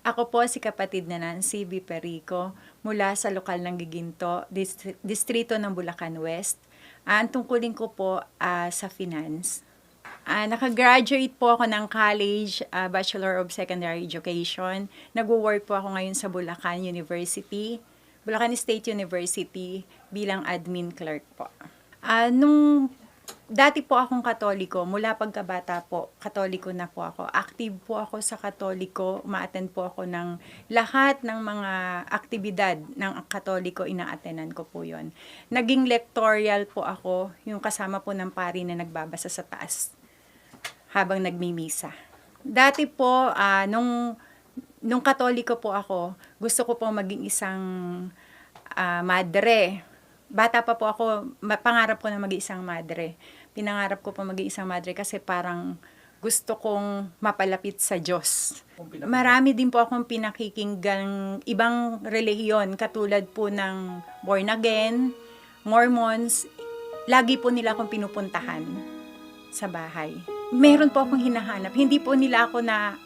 Ako po si kapatid na Nancy B. Perico mula sa lokal ng Giginto, distrito ng Bulacan West. Ang tungkulin ko po sa finance. Nakagraduate po ako ng college, Bachelor of Secondary Education. Nagwo-work po ako ngayon sa Bulacan University, Bulacan State University bilang admin clerk po. Dati po akong Katoliko, mula pagkabata po, Katoliko na po ako. Active po ako sa Katoliko, ma-attend po ako ng lahat ng mga aktibidad ng Katoliko, ina-attendan ko po yon. Naging lectorial po ako, yung kasama po ng pari na nagbabasa sa taas habang nagmimisa. Dati po, nung Katoliko po ako, gusto ko po maging isang madre. Bata pa po ako, pangarap ko na maging isang madre. Pinangarap ko po maging isang madre kasi parang gusto kong mapalapit sa Diyos. Marami din po akong pinakikinggang ibang relihiyon katulad po ng Born Again, Mormons. Lagi po nila akong pinupuntahan sa bahay. Meron po akong hinahanap. Hindi po nila ako na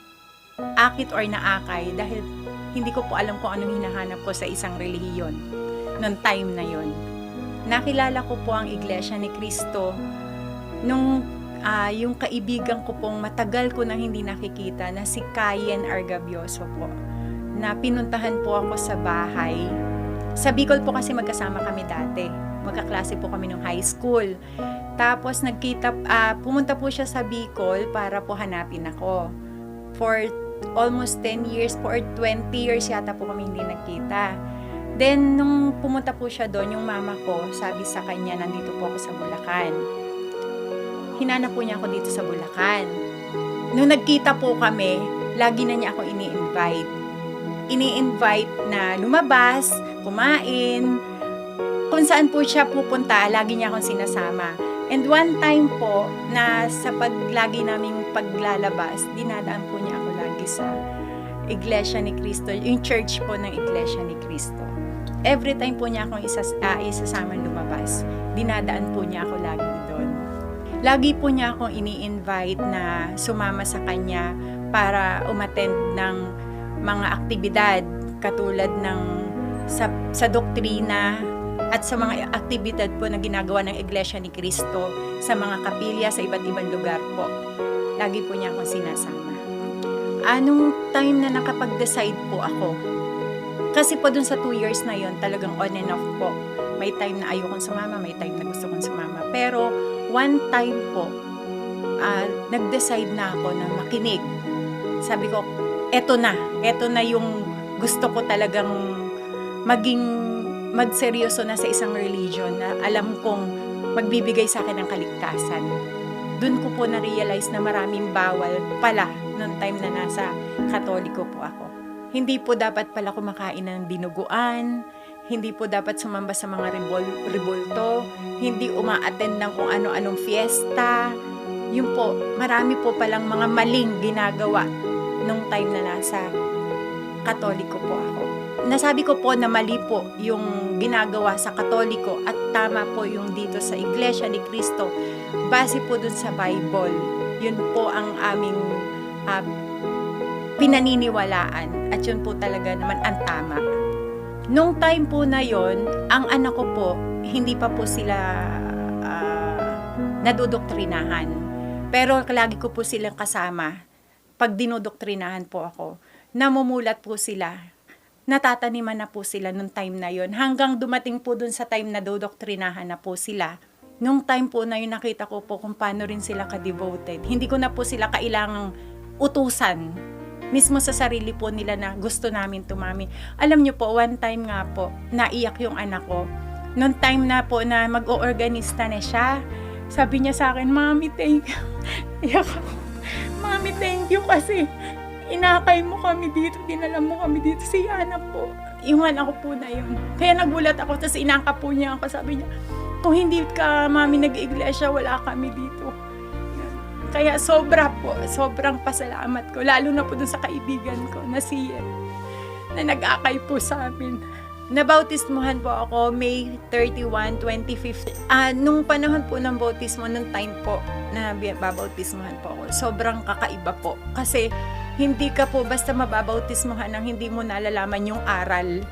akit or naakay dahil hindi ko po alam kung anong hinahanap ko sa isang relihiyon noong time na yon. Nakilala ko po ang Iglesia ni Cristo nung yung kaibigan ko pong matagal ko nang hindi nakikita na si Cayen Argabioso po, na pinuntahan po ako sa bahay. Sa Bicol po kasi magkasama kami dati. Magkaklase po kami nung high school. Tapos pumunta po siya sa Bicol para po hanapin ako. For almost 10 years po or 20 years yata po kami hindi nagkita. Then, nung pumunta po siya doon, yung mama ko, sabi sa kanya, nandito po ako sa Bulacan. Hinanap po niya ako dito sa Bulacan. Nung nagkita po kami, lagi na niya ako ini-invite. Ini-invite na lumabas, kumain. Kung saan po siya pupunta, lagi niya akong sinasama. And one time po, na sa lagi naming paglalabas, dinadaan po niya ako lagi sa Iglesia ni Cristo, yung church po ng Iglesia ni Cristo. Every time po niya akong isasama lumabas, dinadaan po niya ako lagi doon. Lagi po niya akong ini-invite na sumama sa kanya para umattend ng mga aktibidad katulad ng sa doktrina at sa mga aktibidad po na ginagawa ng Iglesia ni Cristo sa mga kapilya sa iba't ibang lugar po. Lagi po niya akong sinasama. Anong time na nakapag-decide po ako? Kasi po dun sa 2 years na yon talagang on and off po. May time na ayokong sumama, may time na gusto kong sumama. Pero one time po, nag-decide na ako na makinig. Sabi ko, eto na yung gusto ko talagang magseryoso na sa isang religion na alam kong magbibigay sa akin ng kaligtasan. Doon ko po na-realize na maraming bawal pala noong time na nasa Katoliko po ako. Hindi po dapat pala kumakain ng dinuguan, hindi po dapat sumamba sa mga rebulto, hindi uma-attend ng kung ano-anong fiesta. Yun po, marami po palang mga maling ginagawa nung time na nasa Katoliko po ako. Nasabi ko po na mali po yung ginagawa sa Katoliko at tama po yung dito sa Iglesia ni Cristo. Base po dun sa Bible. Yun po ang aming pinaniniwalaan at yun po talaga naman ang tama. Nung time po na yon, ang anak ko po, hindi pa po sila nadodoktrinahan. Pero lagi ko po silang kasama. Pag dinodoktrinahan po ako, namumulat po sila. Natataniman na po sila nung time na yon. Hanggang dumating po dun sa time na dodoktrinahan na po sila. Nung time po na yun, nakita ko po kung paano rin sila ka-devoted. Hindi ko na po sila kailangang utusan. Mismo sa sarili po nila na gusto namin tumami. Alam niyo po, one time nga po, naiyak yung anak ko. Noong time na po na mag-o-organista na siya, sabi niya sa akin, Mami, thank you. Iyak ako. Mami, thank you kasi inakay mo kami dito, dinala mo kami dito. Si anak po, yung anak ko po na yun. Kaya nagulat ako, tapos inaka po niya ako. Sabi niya, kung hindi ka, Mami, nag-iglesia, wala kami dito. Kaya sobrang pasalamat ko, lalo na po dun sa kaibigan ko na si Yen, na nag-akay po sa amin. Nabautismuhan po ako May 31, 2015. Nung panahon po ng bautismo, nung time po na babautismuhan po ako, sobrang kakaiba po. Kasi hindi ka po basta mababautismohan nang hindi mo nalalaman yung aral.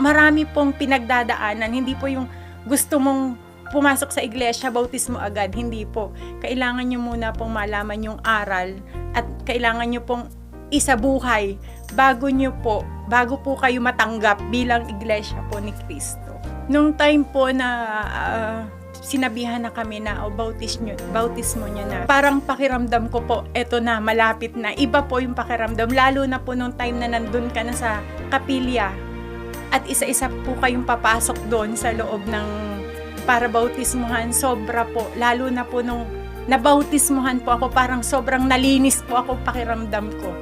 Marami pong pinagdadaanan, hindi po yung gusto mong pumasok sa iglesia, bautismo agad, hindi po. Kailangan nyo muna pong malaman yung aral at kailangan nyo pong isabuhay bago po kayo matanggap bilang iglesia po ni Kristo. Nung time po na sinabihan na kami na bautismo nyo na, parang pakiramdam ko po, eto na, malapit na. Iba po yung pakiramdam, lalo na po nung time na nandun ka na sa kapilya at isa-isa po kayong papasok doon sa loob ng para bautismuhan. Sobra po, lalo na po nung nabautismuhan po ako, parang sobrang nalinis po ako pakiramdam ko.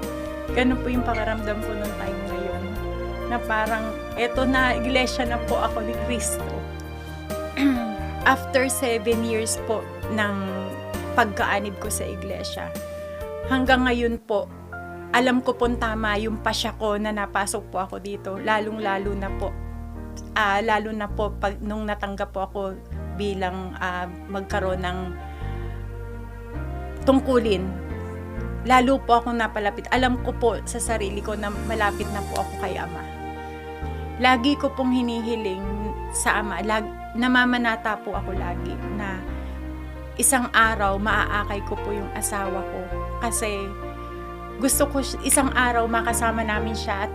Ganun po yung pakiramdam ko nung time na yun, na parang eto na, iglesia na po ako ni Kristo. After 7 years po ng pagkaanib ko sa iglesia, hanggang ngayon po, alam ko pong tama yung pasya ko na napasok po ako dito, lalo na po nung natanggap po ako bilang magkaroon ng tungkulin. Lalo po ako napalapit. Alam ko po sa sarili ko na malapit na po ako kay Ama. Lagi ko pong hinihiling sa Ama, namamanata po ako lagi na isang araw maaakay ko po yung asawa ko, kasi gusto ko isang araw makasama namin siya at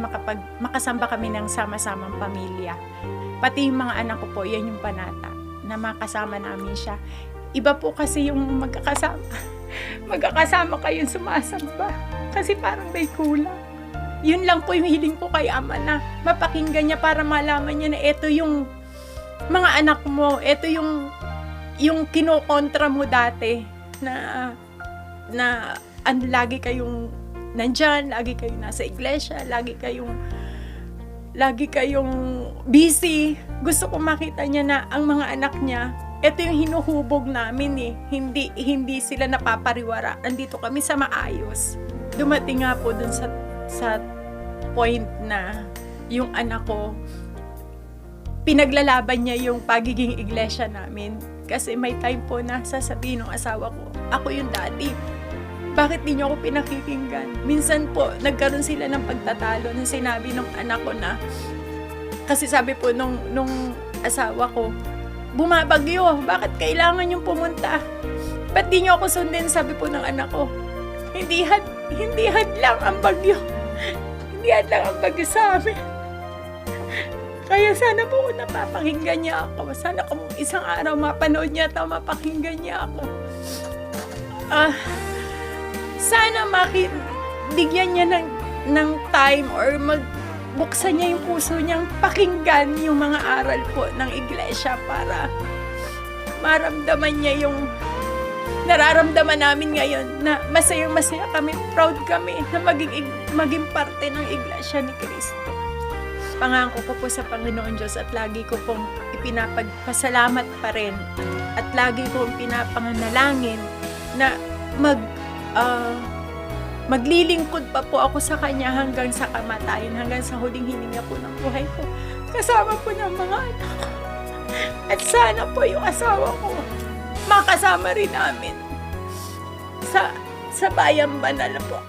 makasamba kami ng sama-samang pamilya. Pati yung mga anak ko po, yan yung panata, na makasama namin siya. Iba po kasi yung magkakasama kayong sumasamba, kasi parang may kulang. Yun lang po yung hiling ko kay Ama, na mapakinggan niya para malaman niya na eto yung mga anak mo, eto yung kinokontra mo dati na lagi kayong nandyan, lagi kayong nasa iglesia, lagi kayong busy. Gusto ko makita niya na ang mga anak niya, eto yung hinuhubog namin hindi sila napapariwara, andito kami sa maayos. Dumating nga po dun sa point na yung anak ko, pinaglalaban niya yung pagiging iglesia namin. Kasi may time po na sasabihin ng asawa ko, ako yung daddy. Bakit di niyo ako pinakikinggan? Minsan po, nagkaroon sila ng pagtatalo nung sinabi ng anak ko na, kasi sabi po nung asawa ko, bumabagyo, bakit kailangan yung pumunta? Ba't di niyo ako sundin? Sabi po ng anak ko, hindi hadlang ang bagyo. Hindi hadlang ang bagyo sa amin. Kaya sana po kung napapakinggan niya ako, sana kung isang araw mapanood niya ito, mapakinggan niya ako. Sana bigyan niya ng time or magbuksan niya yung puso niyang pakinggan yung mga aral po ng iglesia para maramdaman niya yung nararamdaman namin ngayon, na masayang-masaya kami, proud kami na maging parte ng iglesia ni Kristo. Pangako ko po sa Panginoon Diyos at lagi ko pong ipinapagpasalamat pa rin at lagi kong pinapanganalangin na maglilingkod pa po ako sa Kanya hanggang sa kamatayan, hanggang sa huling hininga po ng buhay ko, kasama po ng mga anak ko. At sana po yung asawa ko makasama rin namin sa Bayang Banal po.